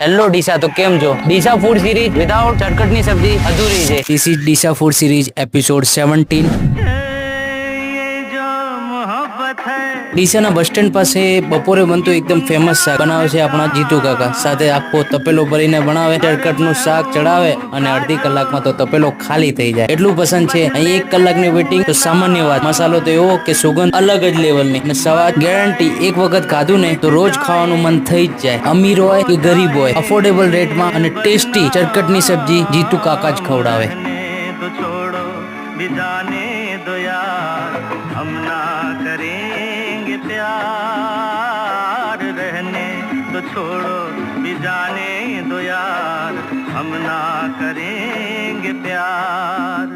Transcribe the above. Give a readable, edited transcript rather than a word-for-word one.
Hello Deesa, તો કેમ છો? ડીસા ફૂડ સિરીઝ વિધાઉટ ચટકટની સબ્જી અધૂરી છે. This is Deesa food series episode 17. ડીસાના બસ સ્ટેન્ડ પાસે બપોરે બનતું એકદમ ફેમસ શાક બનાવે છે આપણા જીતુ કાકા. સાથે આખો તપેલો ભરીને બનાવે, ચટકટનું શાક ચડાવે અને અડધી કલાકમાં તો તપેલો ખાલી થઈ જાય. એટલું પસંદ છે અહીં 1 કલાકની વેટિંગ તો સામાન્ય વાત. મસાલો તો એવો કે સુગંધ અલગ જ લેવલની અને સ્વાદ ગેરંટી. એક વખત ખાધું ને તો રોજ ખાવાનું મન થઈ જ જાય. અમીર હોય કે ગરીબ હોય, અફોર્ડેબલ રેટમાં અને ટેસ્ટી ચટકટની સબ્જી જીતુ કાકા જ ખવડાવે. हम ना करेंगे प्यार, रहने तो छोड़ो भी जाने दो यार, हम ना करेंगे प्यार.